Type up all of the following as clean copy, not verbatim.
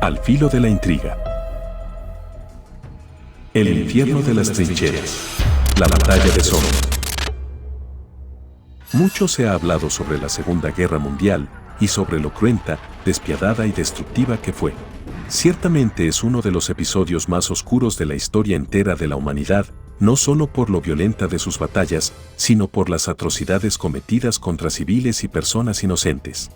Al filo de la intriga. El infierno de las trincheras. La batalla de Somme. Mucho se ha hablado sobre la Segunda Guerra Mundial y sobre lo cruenta, despiadada y destructiva que fue. Ciertamente es uno de los episodios más oscuros de la historia entera de la humanidad, no solo por lo violenta de sus batallas, sino por las atrocidades cometidas contra civiles y personas inocentes.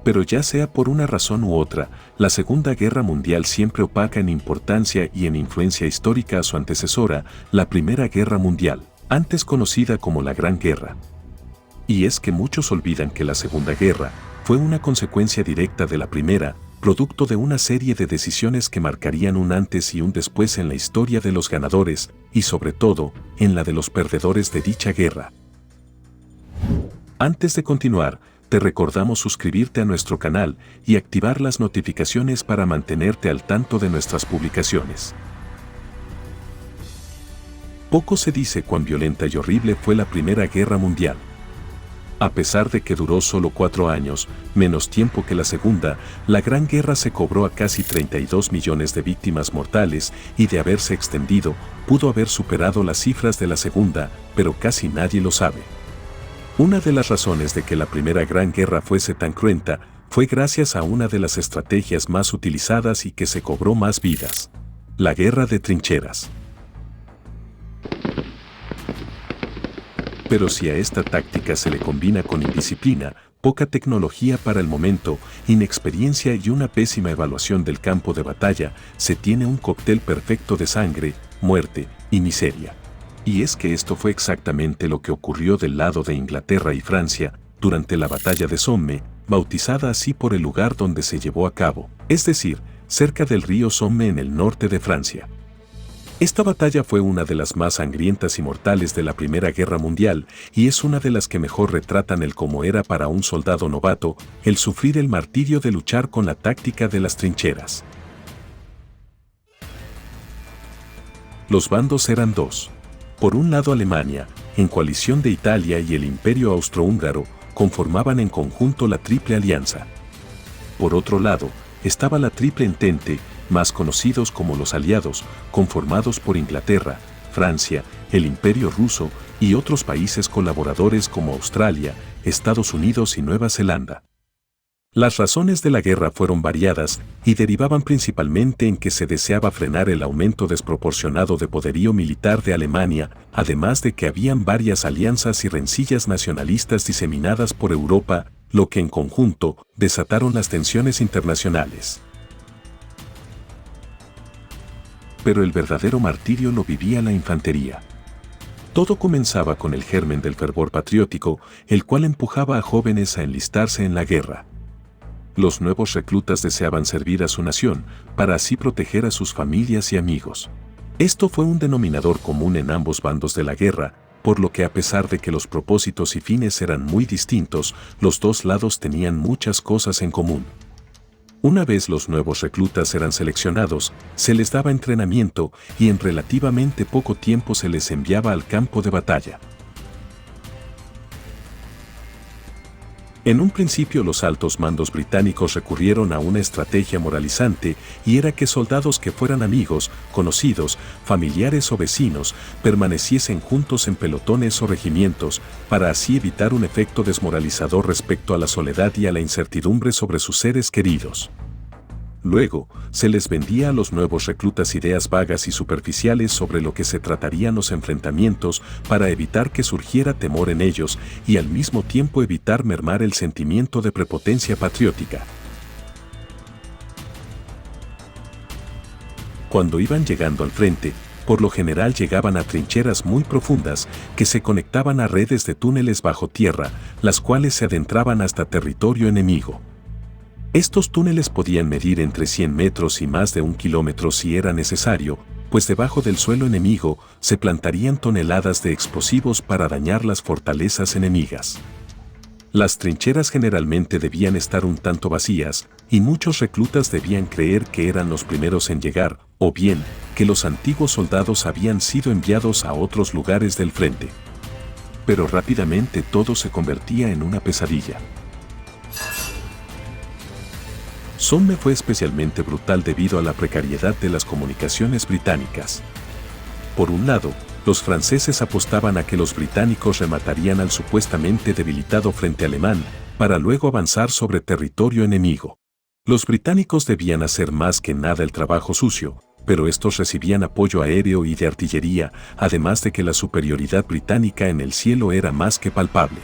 Pero ya sea por una razón u otra, la Segunda Guerra Mundial siempre opaca en importancia y en influencia histórica a su antecesora, la Primera Guerra Mundial, antes conocida como la Gran Guerra. Y es que muchos olvidan que la Segunda Guerra fue una consecuencia directa de la Primera, producto de una serie de decisiones que marcarían un antes y un después en la historia de los ganadores, y sobre todo, en la de los perdedores de dicha guerra. Antes de continuar, te recordamos suscribirte a nuestro canal y activar las notificaciones para mantenerte al tanto de nuestras publicaciones. Poco se dice cuán violenta y horrible fue la Primera Guerra Mundial. A pesar de que duró solo 4 años, menos tiempo que la Segunda, la Gran Guerra se cobró a casi 32 millones de víctimas mortales y de haberse extendido, pudo haber superado las cifras de la Segunda, pero casi nadie lo sabe. Una de las razones de que la Primera Gran Guerra fuese tan cruenta fue gracias a una de las estrategias más utilizadas y que se cobró más vidas: la guerra de trincheras. Pero si a esta táctica se le combina con indisciplina, poca tecnología para el momento, inexperiencia y una pésima evaluación del campo de batalla, se tiene un cóctel perfecto de sangre, muerte y miseria. Y es que esto fue exactamente lo que ocurrió del lado de Inglaterra y Francia durante la batalla de Somme, bautizada así por el lugar donde se llevó a cabo, es decir, cerca del río Somme en el norte de Francia. Esta batalla fue una de las más sangrientas y mortales de la Primera Guerra Mundial y es una de las que mejor retratan el cómo era para un soldado novato el sufrir el martirio de luchar con la táctica de las trincheras. Los bandos eran dos. Por un lado Alemania, en coalición de Italia y el Imperio Austrohúngaro, conformaban en conjunto la Triple Alianza. Por otro lado, estaba la Triple Entente, más conocidos como los Aliados, conformados por Inglaterra, Francia, el Imperio Ruso y otros países colaboradores como Australia, Estados Unidos y Nueva Zelanda. Las razones de la guerra fueron variadas y derivaban principalmente en que se deseaba frenar el aumento desproporcionado de poderío militar de Alemania, además de que habían varias alianzas y rencillas nacionalistas diseminadas por Europa, lo que en conjunto desataron las tensiones internacionales. Pero el verdadero martirio lo vivía la infantería. Todo comenzaba con el germen del fervor patriótico, el cual empujaba a jóvenes a enlistarse en la guerra. Los nuevos reclutas deseaban servir a su nación, para así proteger a sus familias y amigos. Esto fue un denominador común en ambos bandos de la guerra, por lo que a pesar de que los propósitos y fines eran muy distintos, los dos lados tenían muchas cosas en común. Una vez los nuevos reclutas eran seleccionados, se les daba entrenamiento y en relativamente poco tiempo se les enviaba al campo de batalla. En un principio los altos mandos británicos recurrieron a una estrategia moralizante y era que soldados que fueran amigos, conocidos, familiares o vecinos permaneciesen juntos en pelotones o regimientos para así evitar un efecto desmoralizador respecto a la soledad y a la incertidumbre sobre sus seres queridos. Luego, se les vendía a los nuevos reclutas ideas vagas y superficiales sobre lo que se tratarían los enfrentamientos para evitar que surgiera temor en ellos y al mismo tiempo evitar mermar el sentimiento de prepotencia patriótica. Cuando iban llegando al frente, por lo general llegaban a trincheras muy profundas que se conectaban a redes de túneles bajo tierra, las cuales se adentraban hasta territorio enemigo. Estos túneles podían medir entre 100 metros y más de 1 kilómetro si era necesario, pues debajo del suelo enemigo se plantarían toneladas de explosivos para dañar las fortalezas enemigas. Las trincheras generalmente debían estar un tanto vacías, y muchos reclutas debían creer que eran los primeros en llegar, o bien, que los antiguos soldados habían sido enviados a otros lugares del frente. Pero rápidamente todo se convertía en una pesadilla. Somme fue especialmente brutal debido a la precariedad de las comunicaciones británicas. Por un lado, los franceses apostaban a que los británicos rematarían al supuestamente debilitado frente alemán, para luego avanzar sobre territorio enemigo. Los británicos debían hacer más que nada el trabajo sucio, pero estos recibían apoyo aéreo y de artillería, además de que la superioridad británica en el cielo era más que palpable.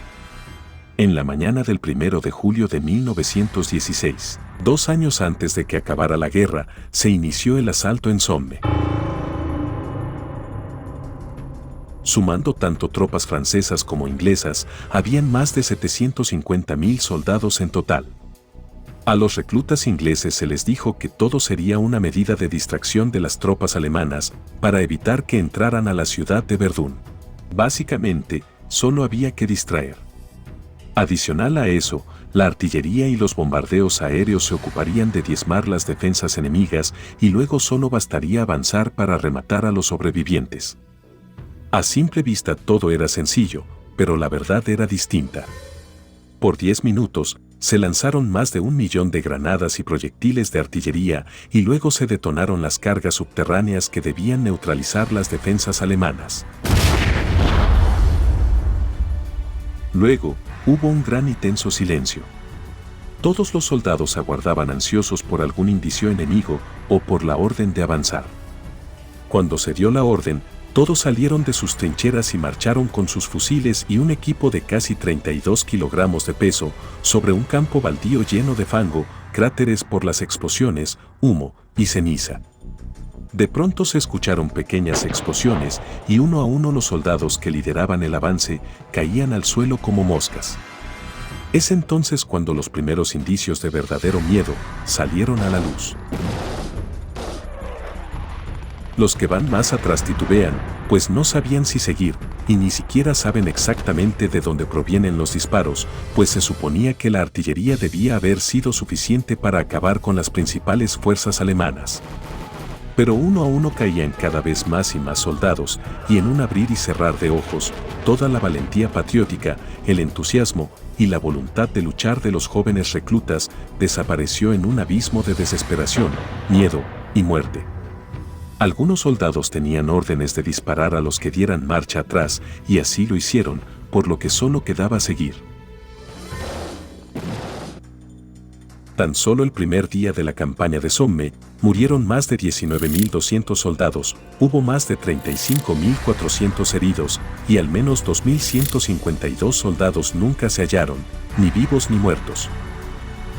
En la mañana del 1 de julio de 1916, 2 años antes de que acabara la guerra, se inició el asalto en Somme. Sumando tanto tropas francesas como inglesas, habían más de 750.000 soldados en total. A los reclutas ingleses se les dijo que todo sería una medida de distracción de las tropas alemanas para evitar que entraran a la ciudad de Verdún. Básicamente, solo había que distraer. Adicional a eso, la artillería y los bombardeos aéreos se ocuparían de diezmar las defensas enemigas y luego solo bastaría avanzar para rematar a los sobrevivientes. A simple vista todo era sencillo, pero la verdad era distinta. Por 10 minutos, se lanzaron más de 1 millón de granadas y proyectiles de artillería y luego se detonaron las cargas subterráneas que debían neutralizar las defensas alemanas. Luego, hubo un gran y tenso silencio. Todos los soldados aguardaban ansiosos por algún indicio enemigo o por la orden de avanzar. Cuando se dio la orden, todos salieron de sus trincheras y marcharon con sus fusiles y un equipo de casi 32 kilogramos de peso sobre un campo baldío lleno de fango, cráteres por las explosiones, humo y ceniza. De pronto se escucharon pequeñas explosiones y uno a uno los soldados que lideraban el avance caían al suelo como moscas. Es entonces cuando los primeros indicios de verdadero miedo salieron a la luz. Los que van más atrás titubean, pues no sabían si seguir, y ni siquiera saben exactamente de dónde provienen los disparos, pues se suponía que la artillería debía haber sido suficiente para acabar con las principales fuerzas alemanas. Pero uno a uno caían cada vez más y más soldados, y en un abrir y cerrar de ojos, toda la valentía patriótica, el entusiasmo y la voluntad de luchar de los jóvenes reclutas desapareció en un abismo de desesperación, miedo y muerte. Algunos soldados tenían órdenes de disparar a los que dieran marcha atrás, y así lo hicieron, por lo que solo quedaba seguir. Tan solo el primer día de la campaña de Somme, murieron más de 19.200 soldados, hubo más de 35.400 heridos, y al menos 2.152 soldados nunca se hallaron, ni vivos ni muertos.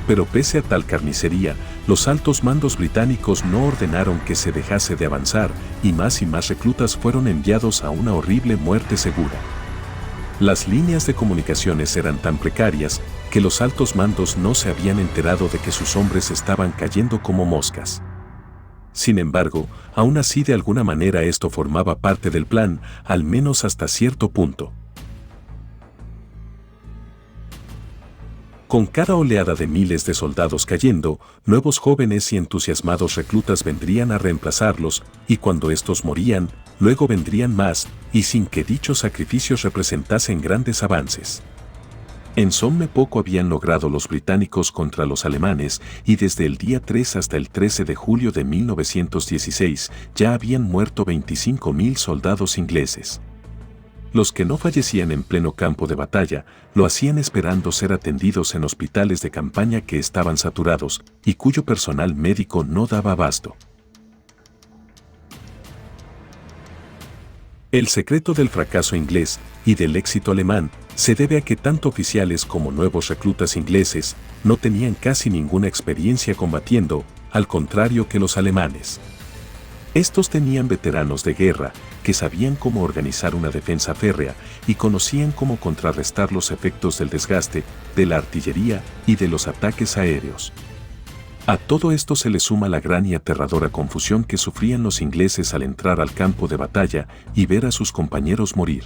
Pero pese a tal carnicería, los altos mandos británicos no ordenaron que se dejase de avanzar, y más reclutas fueron enviados a una horrible muerte segura. Las líneas de comunicaciones eran tan precarias que los altos mandos no se habían enterado de que sus hombres estaban cayendo como moscas. Sin embargo, aún así de alguna manera esto formaba parte del plan, al menos hasta cierto punto. Con cada oleada de miles de soldados cayendo, nuevos jóvenes y entusiasmados reclutas vendrían a reemplazarlos, y cuando estos morían, luego vendrían más, y sin que dichos sacrificios representasen grandes avances. En Somme poco habían logrado los británicos contra los alemanes, y desde el día 3 hasta el 13 de julio de 1916 ya habían muerto 25.000 soldados ingleses. Los que no fallecían en pleno campo de batalla, lo hacían esperando ser atendidos en hospitales de campaña que estaban saturados y cuyo personal médico no daba abasto. El secreto del fracaso inglés y del éxito alemán se debe a que tanto oficiales como nuevos reclutas ingleses no tenían casi ninguna experiencia combatiendo, al contrario que los alemanes. Estos tenían veteranos de guerra que sabían cómo organizar una defensa férrea y conocían cómo contrarrestar los efectos del desgaste, de la artillería y de los ataques aéreos. A todo esto se le suma la gran y aterradora confusión que sufrían los ingleses al entrar al campo de batalla y ver a sus compañeros morir.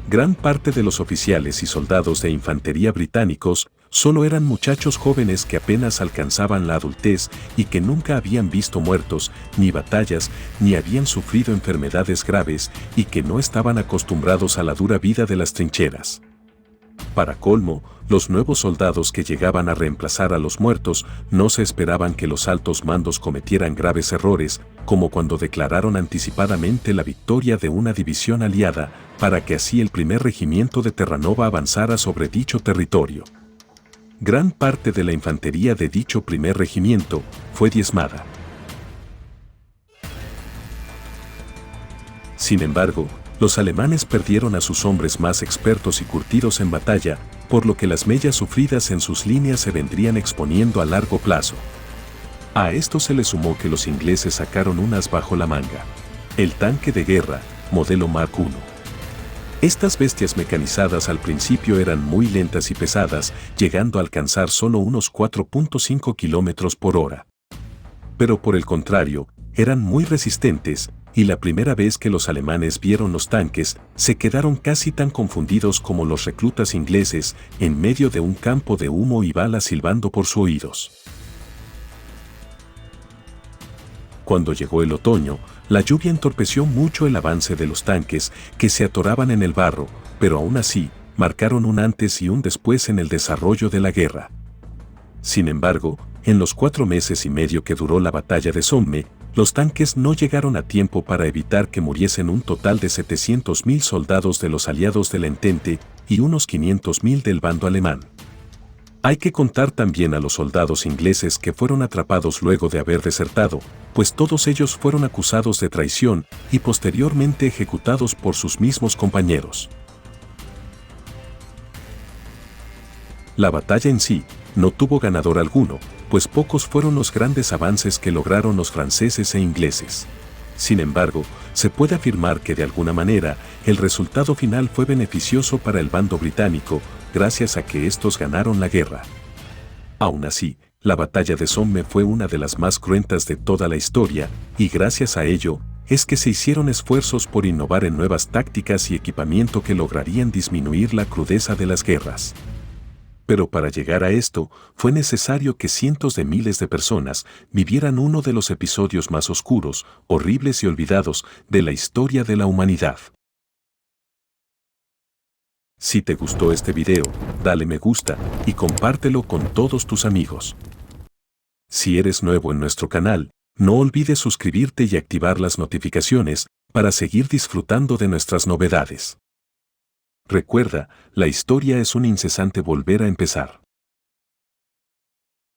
Gran parte de los oficiales y soldados de infantería británicos solo eran muchachos jóvenes que apenas alcanzaban la adultez y que nunca habían visto muertos, ni batallas, ni habían sufrido enfermedades graves y que no estaban acostumbrados a la dura vida de las trincheras. Para colmo, los nuevos soldados que llegaban a reemplazar a los muertos no se esperaban que los altos mandos cometieran graves errores, como cuando declararon anticipadamente la victoria de una división aliada, para que así el primer regimiento de Terranova avanzara sobre dicho territorio. Gran parte de la infantería de dicho primer regimiento fue diezmada. Sin embargo, los alemanes perdieron a sus hombres más expertos y curtidos en batalla, por lo que las mellas sufridas en sus líneas se vendrían exponiendo a largo plazo. A esto se le sumó que los ingleses sacaron un as bajo la manga: el tanque de guerra, modelo Mark I. Estas bestias mecanizadas al principio eran muy lentas y pesadas, llegando a alcanzar solo unos 4.5 kilómetros por hora. Pero por el contrario, eran muy resistentes, y la primera vez que los alemanes vieron los tanques, se quedaron casi tan confundidos como los reclutas ingleses, en medio de un campo de humo y balas silbando por sus oídos. Cuando llegó el otoño, la lluvia entorpeció mucho el avance de los tanques, que se atoraban en el barro, pero aún así, marcaron un antes y un después en el desarrollo de la guerra. Sin embargo, en los 4 meses y medio que duró la batalla de Somme, los tanques no llegaron a tiempo para evitar que muriesen un total de 700.000 soldados de los aliados del Entente y unos 500.000 del bando alemán. Hay que contar también a los soldados ingleses que fueron atrapados luego de haber desertado, pues todos ellos fueron acusados de traición y posteriormente ejecutados por sus mismos compañeros. La batalla en sí no tuvo ganador alguno, pues pocos fueron los grandes avances que lograron los franceses e ingleses. Sin embargo, se puede afirmar que de alguna manera el resultado final fue beneficioso para el bando británico, gracias a que estos ganaron la guerra. Aún así, la batalla de Somme fue una de las más cruentas de toda la historia, y gracias a ello, es que se hicieron esfuerzos por innovar en nuevas tácticas y equipamiento que lograrían disminuir la crudeza de las guerras. Pero para llegar a esto, fue necesario que cientos de miles de personas vivieran uno de los episodios más oscuros, horribles y olvidados de la historia de la humanidad. Si te gustó este video, dale me gusta y compártelo con todos tus amigos. Si eres nuevo en nuestro canal, no olvides suscribirte y activar las notificaciones para seguir disfrutando de nuestras novedades. Recuerda, la historia es un incesante volver a empezar.